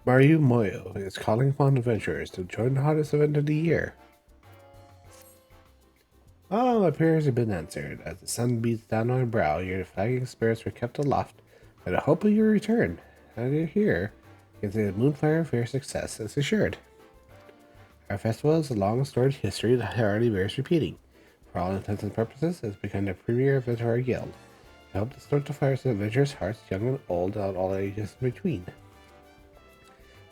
Mario Moyo is calling upon adventurers to join the hottest event of the year. All my prayers have been answered. As the sun beats down on your brow, your flagging spirits were kept aloft by the hope of your return. Now you're here, you can say the Moonfire Faire success is assured. Our festival has a long storied history that hardly bears repeating. For all intents and purposes, it's become the premier event of our guild. I hope to start the fires of adventurers' hearts, young and old, and all ages in between.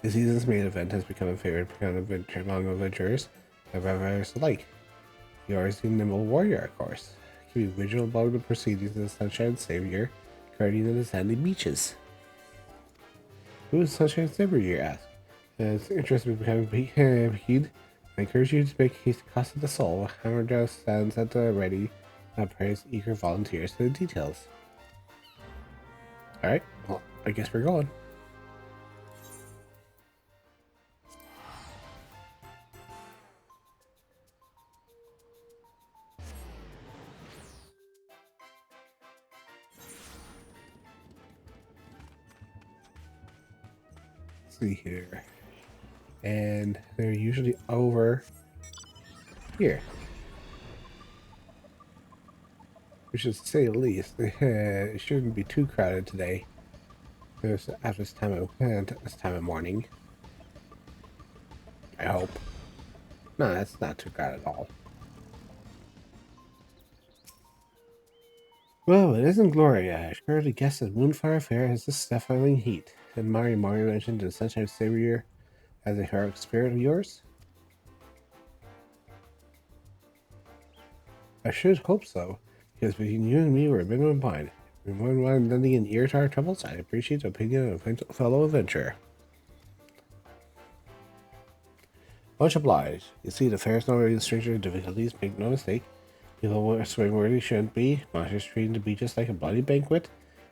The season's main event has become a favorite among adventurers and revelers alike. Yours is the nimble warrior, of course. Keeping vigilant about the proceedings of the Sunshine Savior, guardian of the sandy beaches. Who is Sunshine Savior, you ask? As interest in becoming heed, I encourage you to make a case to cost of the soul. Hammerjaw stands at the ready and praise eager volunteers to the details. Alright, well, I guess we're going. Let's see here. And they're usually over here. Which is to say the least, it shouldn't be too crowded today. At this time of morning. I hope. No, that's not too crowded at all. Well, it isn't Gloria. I sure to guess that Moonfire Faire has this stifling heat. And Mario mentioned the Sunshine Savior as a heroic spirit of yours? I should hope so, because between you and me we're a bit of a bind. If we wouldn't mind lending an ear to our troubles, I appreciate the opinion of a fellow adventurer. Much obliged. You see, the fair's not really a stranger to difficulties, make no mistake. People were swing where they shouldn't be, monsters treating the beach just like a bloody banquet.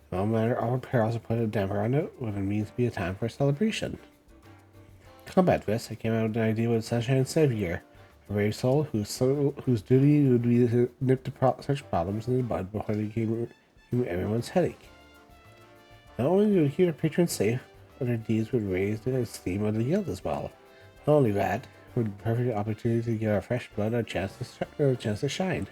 No matter our perils to put a damper on it when it means to be a time for a celebration. Combat this, I came out with an idea with Sunshine Savior, a brave soul whose duty would be to nip such problems in the bud before they became everyone's headache. Not only would we keep our patrons safe, but their deeds would raise the esteem of the guild as well. Not only that, it would be a perfect opportunity to give our fresh blood a chance to shine.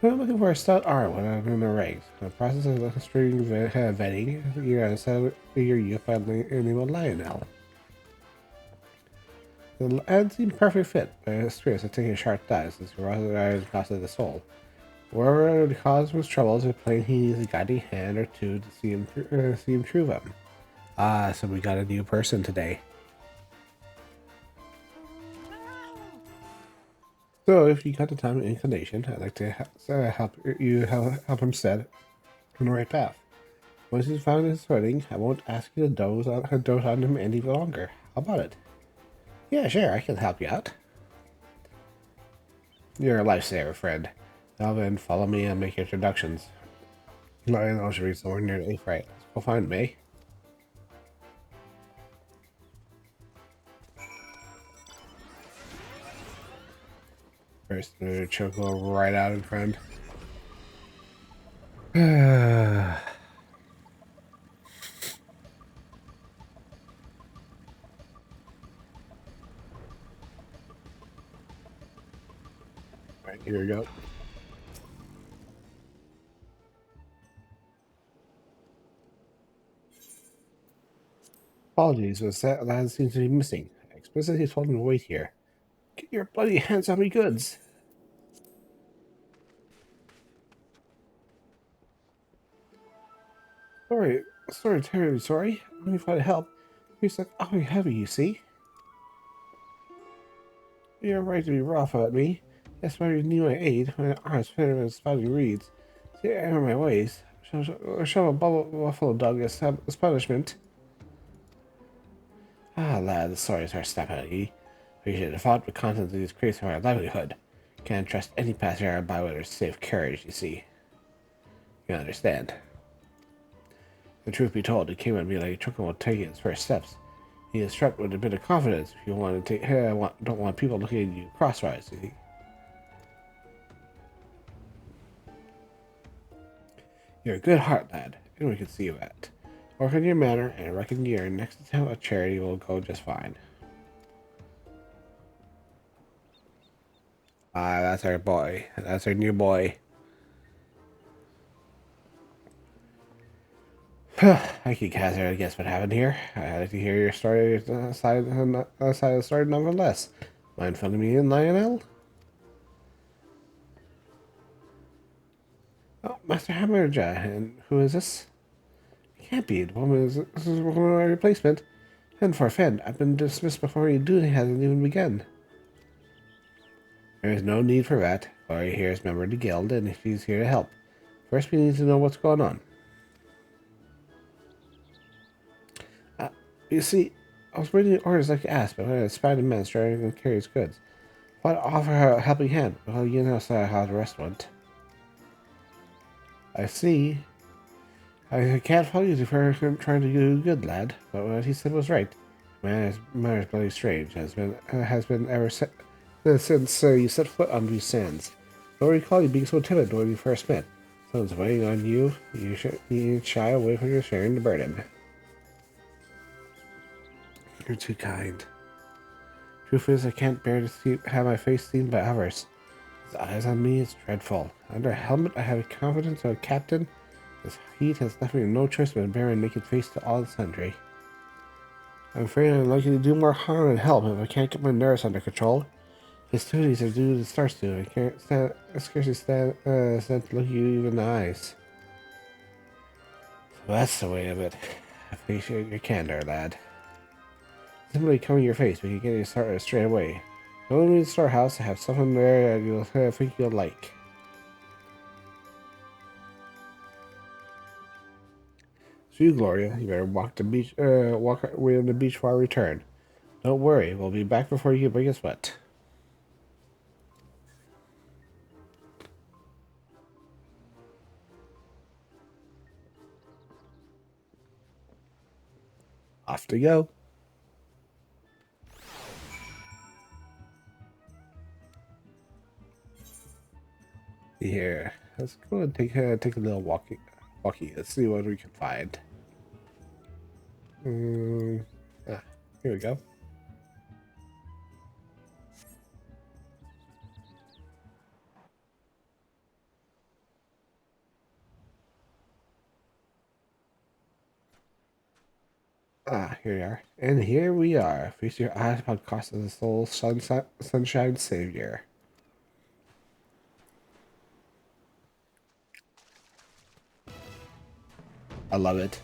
I'm looking for a stout arm when I'm in the ranks. In the process of illustrating vetting, you're going to settle your youth by the name of Lionel. The ad seemed perfect fit, but I was curious to take a sharp dive since your eyes costed the soul. Wherever the cause was troubles, it's plain he needs a guiding hand or two to see him through them. Ah, so we got a new person today. So if you got the time and inclination, I'd like to help him set on the right path. Once he's found his footing, I won't ask you to dote on him any longer. How about it? Yeah, sure, I can help you out. You're a lifesaver, friend. Now then, follow me and make introductions. Lionel should be somewhere near the 8th right. Let's go find me. First, choke go right out in front. Right, here we go. Apologies, but that lad seems to be missing. I explicitly told him to wait here. Get your bloody hands on me goods! Terribly sorry. Let me try to help. He's like, oh, heavy, you see? You're right to be rough at me. That's why you need my aid. My arms fitter than spouting reeds. See, I know my ways. Shove a buffalo dog as punishment. Ah, lad, sorry is our step out of ye. Appreciate the thought, but content of these crates for our livelihood. Can't trust any passenger by with their safe carriage, you see. You understand. The truth be told, it came at me like a chicken will take its first steps. He is strapped with a bit of confidence if you want to take don't want people looking at you crosswise, you see. You're a good heart, lad. Anyone can see that. Work on your manner, and I reckon your next attempt at charity will go just fine. Ah, that's our boy. That's our new boy. I can hazard a guess what happened here. I'd like to hear your story side of the story nonetheless. Mind filling me in, Lionel? Oh, Master Hammerjaw, and who is this? It can't be. This is my replacement. And for a friend, I've been dismissed before your duty hasn't even begun. There is no need for that. Gloria here is a member of the guild, and she's here to help. First, we need to know what's going on. You see, I was waiting orders like you asked, but when I spied a man struggling to carry his goods. I thought I'd offer her a helping hand. Well, you know how the rest went. I see. I can't fault you for trying to do good, lad, but what he said was right. Man is bloody strange, has been ever since you set foot on these sands. Don't recall you being so timid when we first met. Someone's waiting on you. You should shy away from your sharing the burden. You're too kind. Truth is, I can't bear to have my face seen by others. His eyes on me is dreadful. Under a helmet, I have confidence of a captain. This heat has left me no choice but to bear my naked face to all the sundry. I'm afraid I'm likely to do more harm than help if I can't get my nerves under control. Festivities are due to start soon. I scarcely stand to look you even in the eyes. So that's the way of it. I appreciate your candor, lad. Simply cover your face, we can get you started straight away. Go to the storehouse, I have something there that you'll think you'll like. So you, Gloria, you better walk away on the beach before I return. Don't worry, we'll be back before you bring us wet. Off to go. Here, let's go and take a little walkie. Let's see what we can find. Here we go. Here we are. And here we are. Feast your eyes upon cost of the soul, sunshine savior. I love it.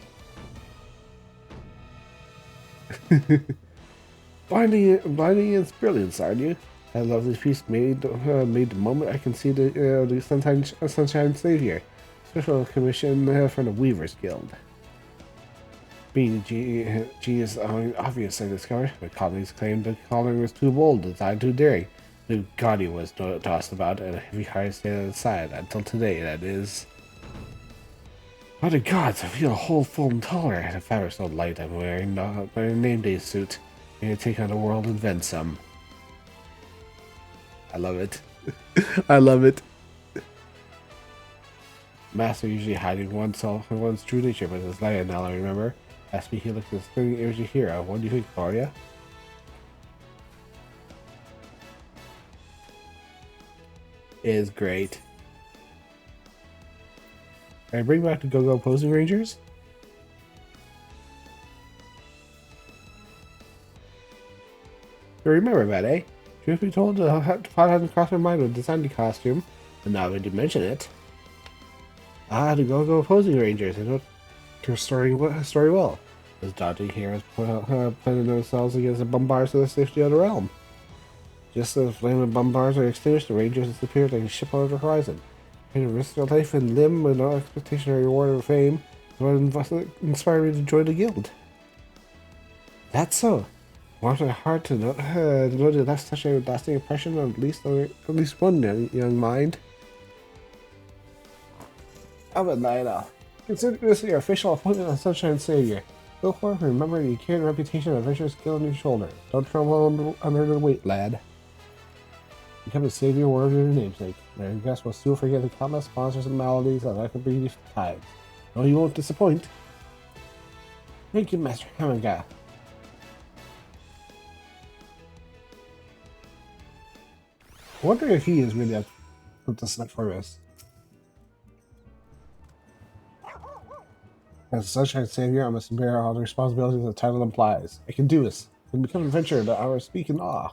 Blinding its brilliance, aren't you? That lovely feast made the moment I can see the sunshine savior. Special commission from the Weavers Guild. Being genius obvious, I discovered. My colleagues claimed the calling was too bold, designed too daring. The gaudy was tossed about, and a heavy heart stayed aside until today, that is. By the gods, I feel a whole full and taller. The fabric so light I'm wearing my name day suit. Ready to take on the world and then some. I love it. I love it. Master usually hiding one's true nature, but it's Lionel, I remember. Asked me he looked at the splendid image of hero. What do you think, Gloria? It is great. Can I bring back the Go-Go Posing Rangers? You remember that, eh? Truth be told, the thought hasn't crossed my mind with designing the costume, but now that you mention it. The Go-Go Posing Rangers. I know your story well. Those daunting heroes planning themselves against the bombards of the safety of the realm. Just as the flaming bombards are extinguished, the Rangers disappeared like a ship over the horizon. They risked their life and limb with no expectation of reward or fame. Is what inspired me to join the guild. That's so. Warms my heart to know that left such a lasting impression on at least one young mind. Albert Lionel, consider this your official appointment as Sunshine Savior. Go forth and remember you carry a reputation of adventurous skill on your shoulder. Don't tremble under the weight, lad. Become a savior worthy of your namesake. My guest will soon forget the countless monsters and maladies that I could bring you to tides. No, you won't disappoint. Thank you, Master Hamaga. I wonder if he is really up to snuff for us. As a Sunshine Savior, I must bear all the responsibilities the title implies. I can do this. I can become an adventurer that I will speak in awe.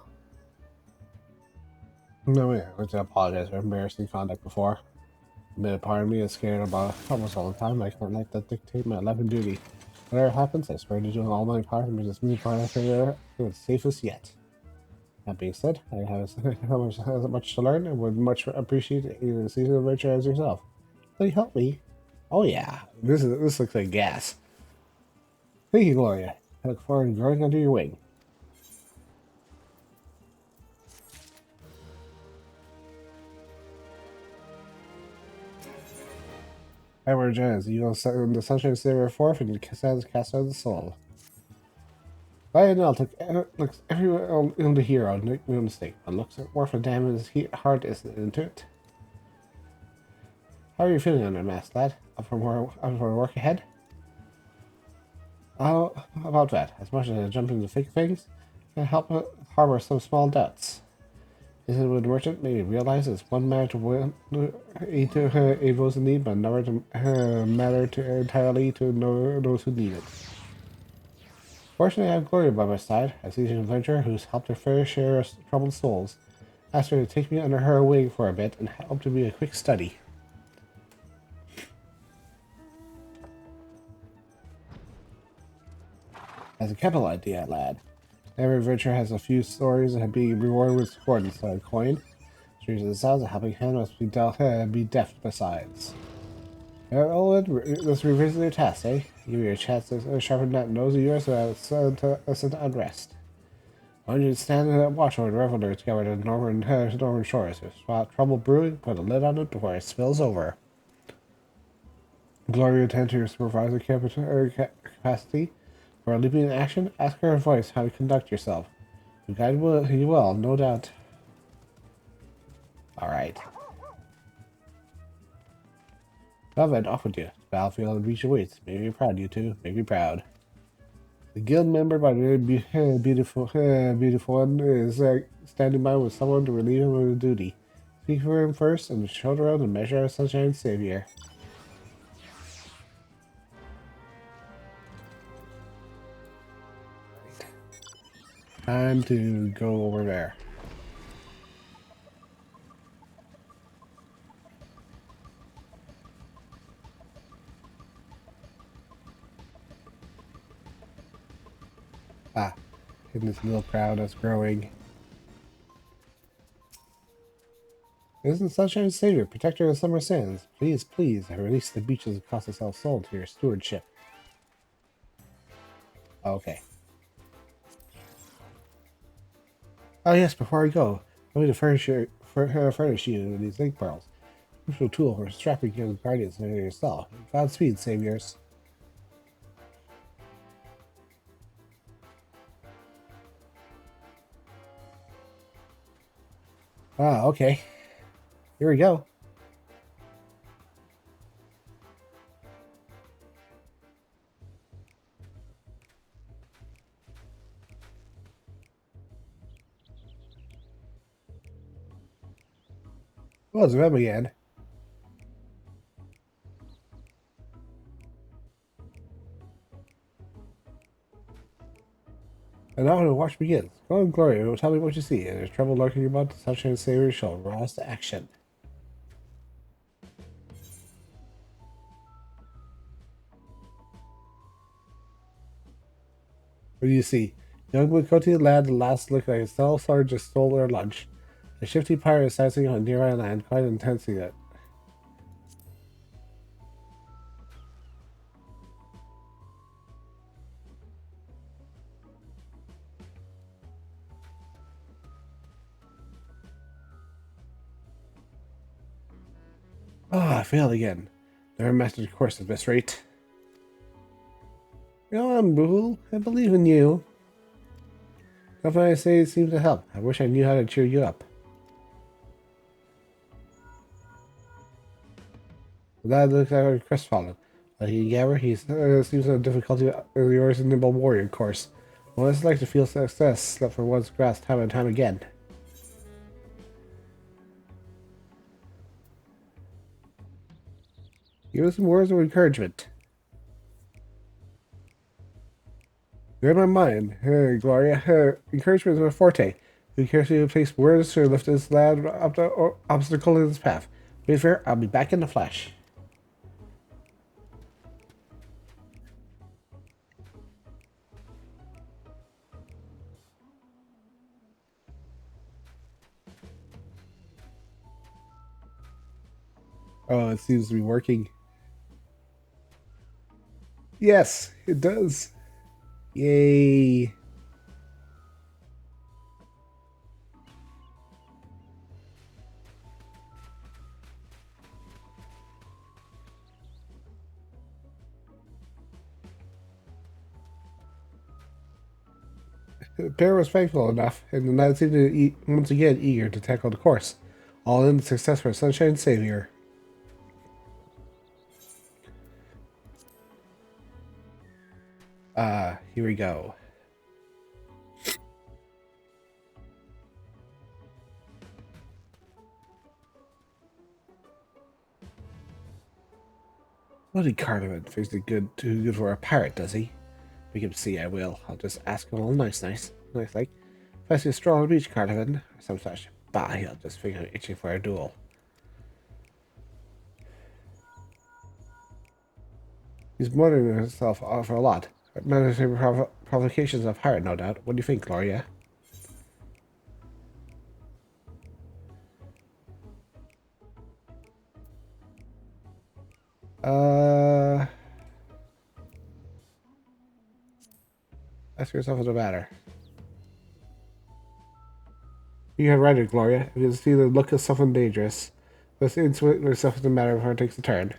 No way, I want to apologize for embarrassing conduct before. A part of me is scared about almost all the time. I can't let that dictate my life and duty. Whatever happens, I swear to do all my part to make this Moonfire Faire the safest yet. That being said, I have so much to learn and would much appreciate either a seasoned adventurer as yourself. Will you help me? Oh yeah, this looks like gas. Thank you, Gloria. I look forward to growing under your wing. Edward Jones, you will send the Sunshine Savior forth and cast out of the soul. Lionel looks everyone in the hero, make no mistake, but looks worth a damn as heart is into it. How are you feeling under mask, lad? Up for work ahead? How about that? As much as I jump into fake things, I help harbor some small doubts. Is it when the merchant maybe realize it's one matter to aid those in need, but another to matter to entirely to those who need it? Fortunately, I have Gloria by my side, a seasoned adventurer who's helped her fair share of troubled souls. Asked her to take me under her wing for a bit and help to be a quick study. That's a capital idea, lad. Every adventure has a few stories of being rewarded with support instead of coin. Strange as it sounds, a helping hand must be deft besides. Let's revisit your task, eh? Give you a chance to sharpen that nose of yours without sudden unrest. Why don't you stand and watch over the revelers gathered at Northern Shores? If spot trouble brewing, put a lid on it before it spills over. Gloria attend to your supervisor capacity. For a leaping action, ask her advice how to conduct yourself. You guide you well, no doubt. Alright. Well then, off with you. The battlefield and reach awaits. Make me proud, you two. Make me proud. The guild member by the beautiful one is standing by with someone to relieve him of the duty. Speak for him first and shoulder out the measure of Sunshine Savior. Time to go over there. Ah, in this little crowd that's growing. Isn't Sunshine Savior, protector of summer sands? Please, please, I release the beaches across the South Soul to your stewardship. Okay. Oh yes, before I go, I'm going to furnish you with these link pearls. Crucial tool for strapping young guardians near yourself. Godspeed, saviors. Ah, okay. Here we go. Well, it's them again. And now the watch begins. Go on, Gloria, will tell me what you see, and there's trouble lurking about. The Sunshine Savior shall rise to action. What do you see? Young Lakoti lad, the last look like a stealth sergeant just stole their lunch. A shifty pirate is sizing on nearby land, quite intensely it. Ah, I failed again. Never mastered the course at this rate. Go on, Bull. I believe in you. Nothing I say seems to help. I wish I knew how to cheer you up. The lad looks like crestfallen. He Gabber, he seems to have difficulty with yours in nimble warrior course. Well, it's like to feel success slept for one's grasp time and time again. Give us some words of encouragement. You're in my mind, Gloria. Encouragement is my forte. Who cares to place words to lift this lad up the obstacle in his path? Be fair, I'll be back in the flash. Oh, it seems to be working. Yes, it does. Yay. The pair was faithful enough, and the knight seemed to once again eager to tackle the course. All in the success for Sunshine Savior. Here we go. Bloody Cardamom figures too good for a pirate, does he? We can see I will. I'll just ask him all nice like. If I see a strong beach Cardamom or some such, bah, he'll just figure I'm itching for a duel. He's muttering himself for a lot. Managing provocations of heart, no doubt. What do you think, Gloria? Ask yourself what's the matter. You have right, Gloria. You can see the look of something dangerous. Let's insulate yourself in the matter before it takes a turn.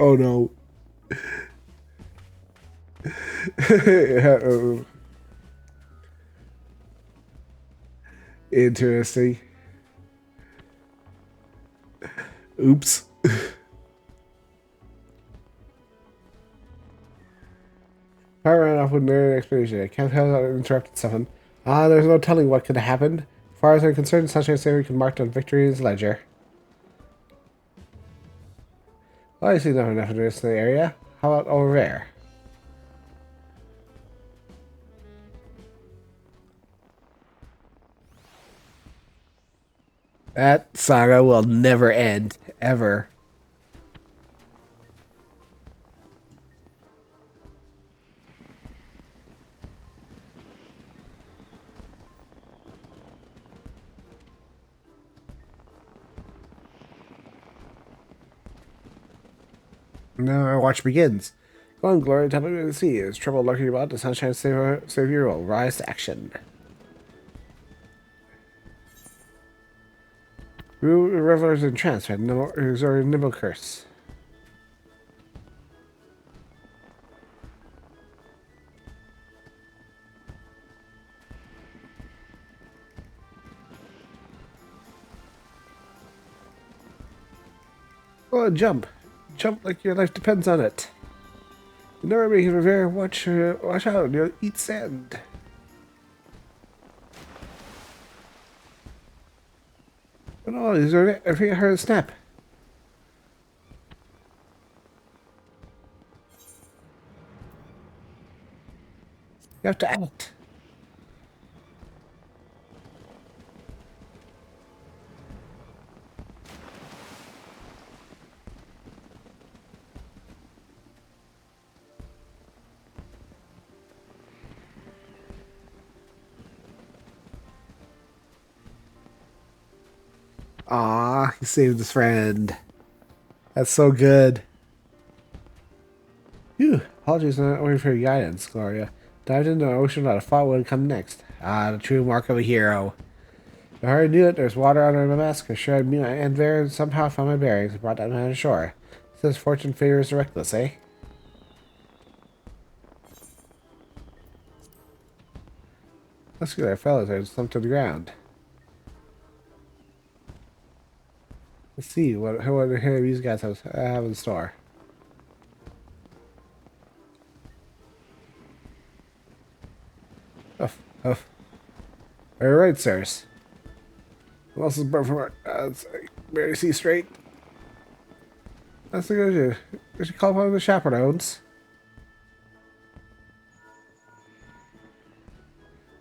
Oh no. Interesting. Oops. I ran off with an expedition. I can't have interrupted something. There's no telling what could have happened. As far as I'm concerned, Sunshine Savior can mark down victory in his ledger. Well, I see nothing enough of this in the area. How about over there? That saga will never end, ever. Now our watch begins. Go on, Gloria, tell me what you see. Is trouble lurking about? The Sunshine Savior will rise to action. Revelers in trance had nimble curse. Oh, jump. Jump like your life depends on it. You never make it very watch out, you'll eat sand. But no, these are every hard to snap. You have to act. Ah, he saved his friend. That's so good. Phew, apologies for not waiting for your guidance, Gloria. Dived into the ocean without a thought what would come next. Ah, the true mark of a hero. I already knew it. There's water under my mask. I sure I'd meet my aunt there and somehow found my bearings and brought down on shore. Says fortune favors the reckless, eh? Muscular fellows are slumped to the ground. Let's see what these guys have in store. Huff, huff. All right, sirs. Who else is burnt from our... barely see straight. That's a good idea. We should call upon the chaperones.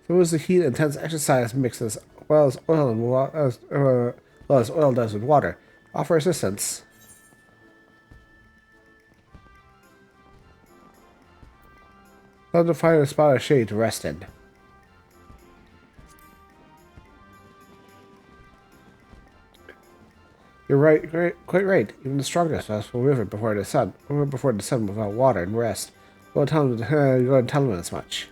So it was the heat and intense exercise mixed as well as oil and well as oil does with water. Offer assistance. Time to find a spot of shade to rest in. You're right, quite right. Even the strongest of us will river before the sun. Before the sun without water and rest. Go and tell them as much.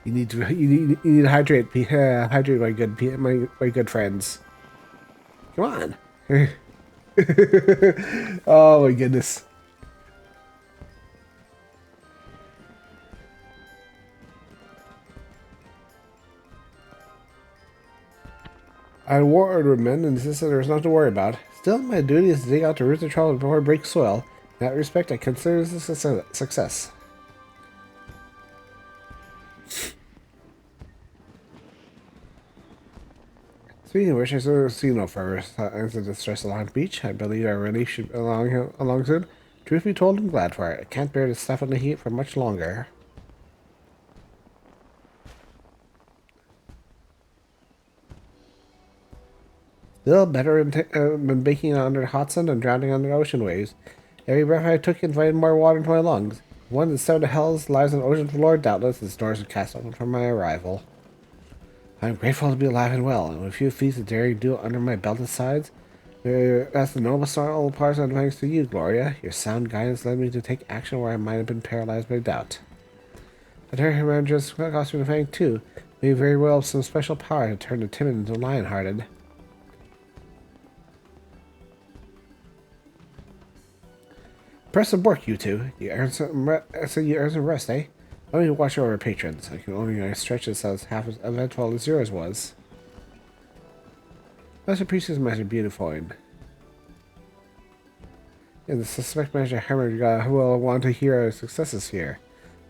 You need to hydrate, hydrate my good friends. Come on. Oh my goodness. I warned with men and insisted there was nothing to worry about. Still, my duty is to dig out the roots of trouble before I break soil. In that respect, I consider this a success. Speaking of which, I sort of see no further signs of distress along the beach. I believe our relief should be along soon. Truth be told, I'm glad for it. I can't bear to stuff in the heat for much longer. Still better than baking under the hot sun and drowning under ocean waves. Every breath I took invited more water into my lungs. One that seven of hells lies on the ocean floor, doubtless its doors are cast open for my arrival. I am grateful to be alive and well, and with a few feats of daring do under my belted sides. That's the noblest all parts and thanks to you, Gloria. Your sound guidance led me to take action where I might have been paralyzed by doubt. The Terran Ranger's cost me to thank too. May very well have some special power to turn the timid into lion-hearted. Impressive work, you two. You earned some rest, eh? Let me watch over our patrons. I can only stretch this as half as eventful as yours was. Much appreciated, Master Beautifoin. And the suspect Master Hammer will want to hear our successes here.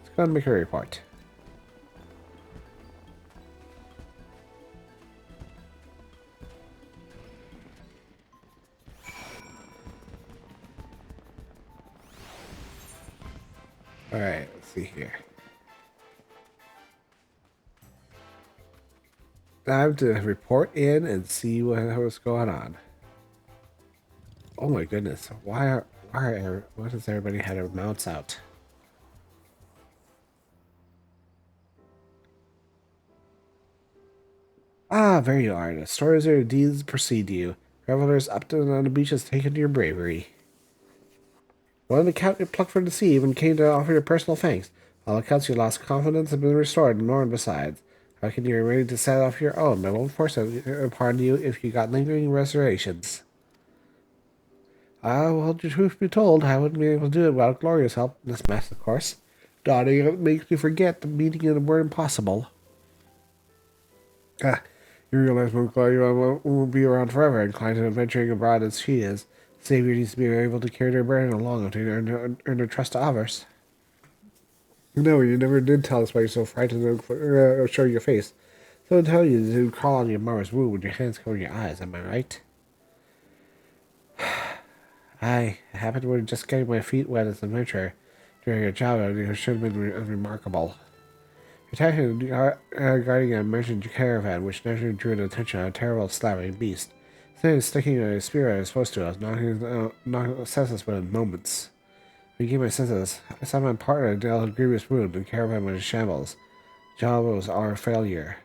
Let's go and make a report. Alright, let's see here. I have to report in and see what's going on. Oh my goodness. Why does everybody have their mounts out? Ah, there you are. The stories of your deeds precede you. Revelers up and on the beaches taken to your bravery. One of the count you plucked from the sea even came to offer your personal thanks. All accounts you lost confidence have been restored, and more besides. I reckon you're ready to set off your own, but I won't force it upon you if you got lingering reservations. Ah, well, the truth be told, I wouldn't be able to do it without Gloria's help in this mess, of course. Dotting it makes me forget the meaning of the word impossible. Ah, you realize when Gloria won't be around forever, inclined to adventuring abroad as she is. Savior needs to be able to carry their burden along to earn their trust of others. No, you never did tell us why you're so frightened to show your face. So I tell you to crawl on your mother's womb with your hands covering your eyes, am I right? I happened to just getting my feet wet as an adventurer during a job that should have been remarkable. Attacking guarding a merchant caravan which naturally drew the attention of a terrible slavering beast. Instead of sticking a spear I was supposed to, I was knocking senseless within moments. Regained my senses. I saw my partner deal a grievous wound, and the caravan was in shambles. The job was our failure.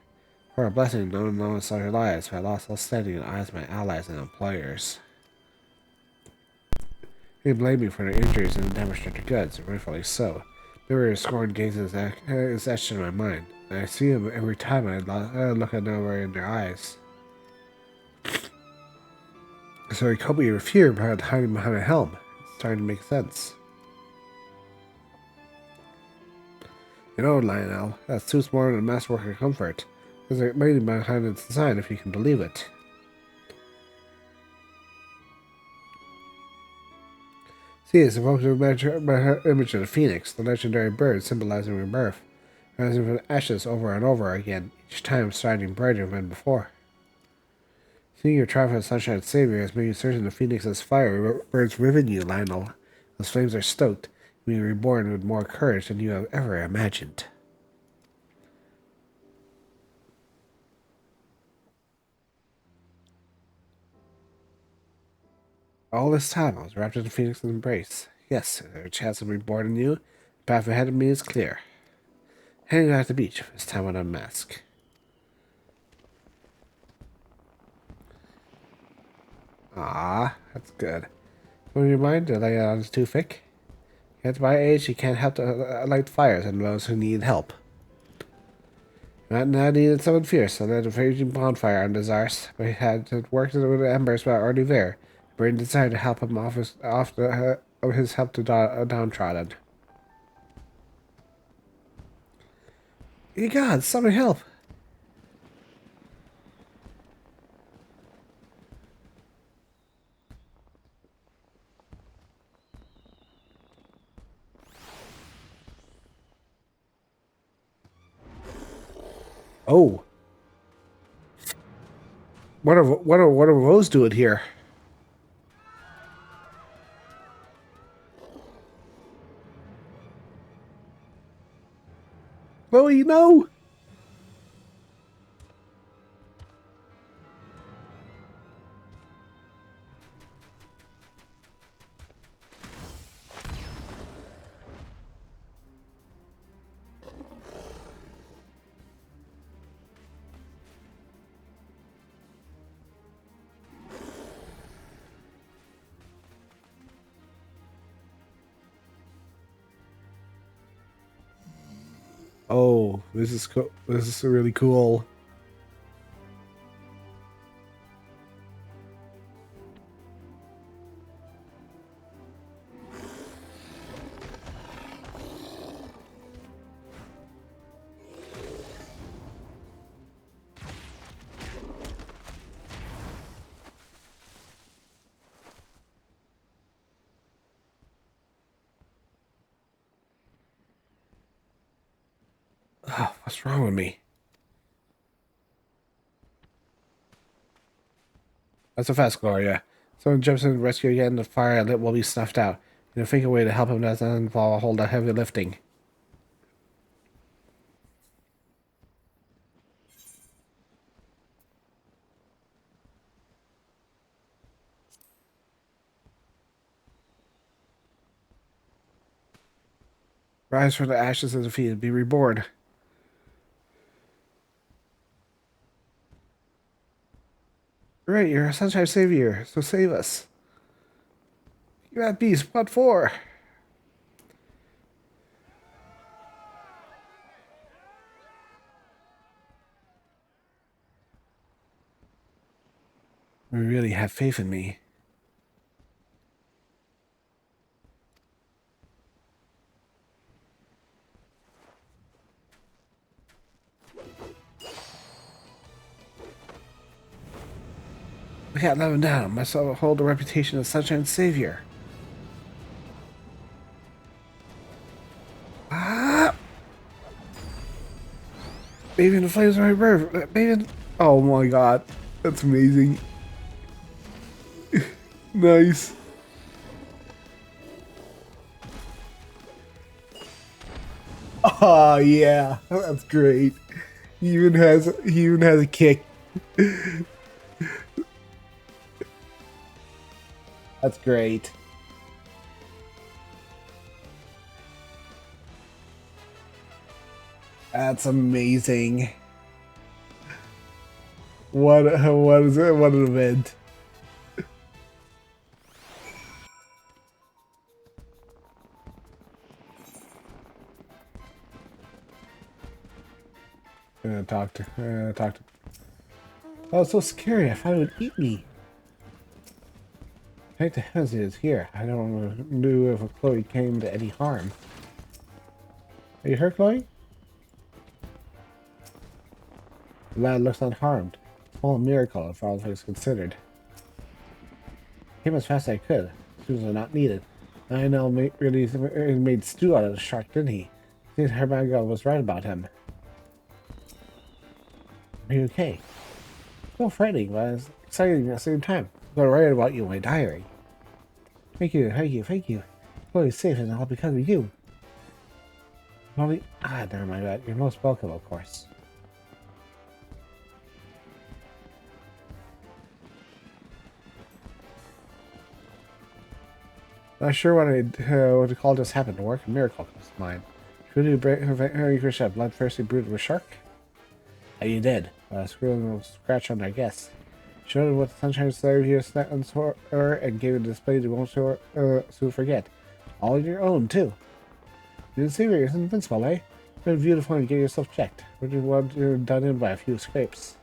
For a blessing, no one saw your lives, but I lost all standing in the eyes of my allies and employers. They blamed me for their injuries and the damage to their goods, and rightfully so. There are scorned gazes that is etched in my mind. And I see them every time I look at them in their eyes. So he called me a fear behind hiding behind a helm. It's starting to make sense. You know, Lionel, that suits more than a masterwork of comfort. There's a meaning behind its design, if you can believe it. See, it's evoked an image of the phoenix, the legendary bird symbolizing rebirth, rising from the ashes over and over again, each time shining brighter than before. Seeing your triumph as Sunshine's savior has made you certain the phoenix's fire burns within you, Lionel. Those flames are stoked, being reborn with more courage than you have ever imagined. All this time, I was wrapped in the phoenix's embrace. Yes, there's a chance of reborn in you. The path ahead of me is clear. Heading out to the beach, this time without a mask. Ah, that's good. Would you mind to lay it on his too thick? At my age, you can't help to light fires and those who need help. Not needed someone fierce, so let a raging bonfire on his arse, but he had to work with the embers while already there. Brain decided to help him off his help to downtrodden. Ye gods, somebody help! Oh, what are Rose doing here? Chloe, no! Oh, this is cool. This is really cool. Oh, what's wrong with me? That's a fast, Gloria. Someone jumps in to rescue again, the fire lit will be snuffed out. Think a way to help him doesn't involve a whole lot of heavy lifting. Rise from the ashes of defeat and be reborn. Right, you're a sunshine savior, so save us. You at beast, what for? You really have faith in me. We can't let him down. Must hold the reputation of sunshine savior. Ah! Maybe in the flames of my birth. Maybe. Oh my god, that's amazing. Nice. Oh yeah, that's great. He even has a kick. That's great. That's amazing. What is it? What an event. Talk to. Oh, it's so scary. I thought it would eat me. Thank the heavens it is here. I don't know if Chloe came to any harm. Are you hurt, Chloe? The lad looks unharmed. Small miracle, if all things considered. Came as fast as I could. Students are not needed. I know really made stew out of the shark, didn't he? I think Hermango was right about him. Are you okay? So frightening, but it's exciting at the same time. I'm going to write about you in my diary. Thank you, thank you, thank you. Chloe's safe and all because of you. Only never mind that. You're most welcome, of course. Not sure what to call this happened. To work a miracle comes to mind. Could you fish a bloodthirsty brute of a shark? You did. A squirrel scratch on their guess. Showed what the sunshine served you her and gave a display you won't soon forget. All your own, too. You didn't see me, it's invincible, eh? It's beautiful and get yourself checked. Would you want done in by a few scrapes?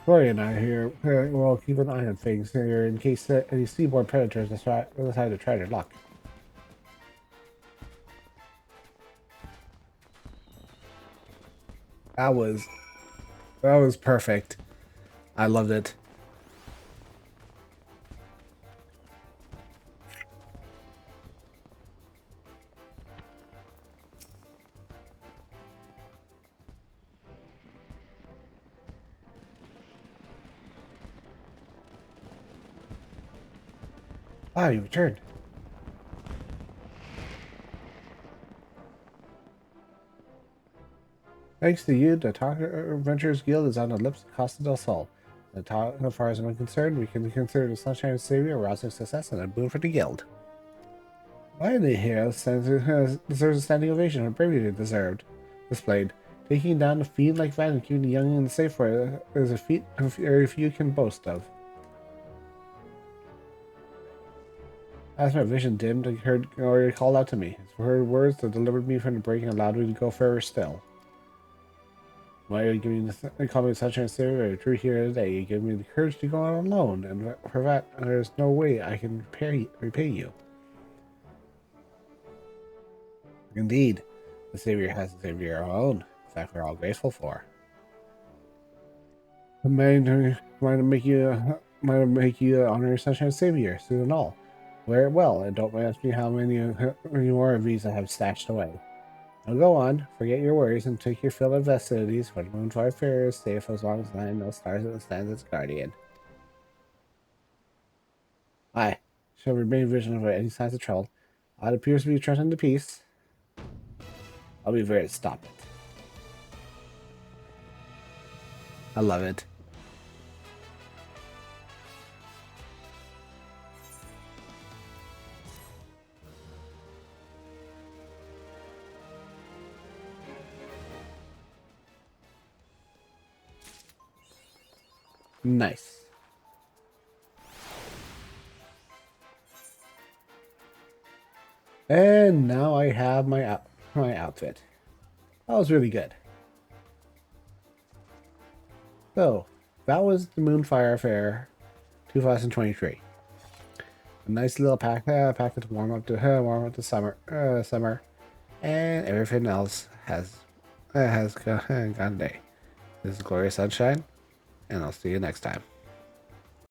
Gloria and I here will keep an eye on things here in case any seaborne predators decide to try their luck. That was perfect. I loved it. Ah, you returned. Thanks to you, the Adventurers Guild is on the lips of Costa del Sol. As far as I'm concerned, we can consider the Sunshine Savior a rousing success and a boon for the Guild. Why the hero deserves a standing ovation for bravery displayed. Taking down a fiend like that and keeping the young and safe for is a feat very few can boast of. As my vision dimmed, I heard Gloria call out to me. It's her words that delivered me from the break and allowed me to go further still. Why are you giving me call me Sunshine Savior? True here today. You give me the courage to go on alone, and for that, there's no way I can repay you. Indeed, the Savior has a Savior of our own. That we're all grateful for. Might make you an honorary Sunshine Savior soon and all. Wear it well, and don't ask me how many more of these I have stashed away. Now go on, forget your worries, and take your fill of festivities, for the Moonfire Faire is safe as long as I know stars that stands its guardian. I shall remain vigilant of any signs of trouble. It appears to be threatening to peace. I'll be there to stop it. I love it. Nice. And now I have my outfit. That was really good. So, that was the Moonfire Faire 2023. A nice little packet to warm up the summer, and everything else has gone day. This is Gloria Sunshine, and I'll see you next time.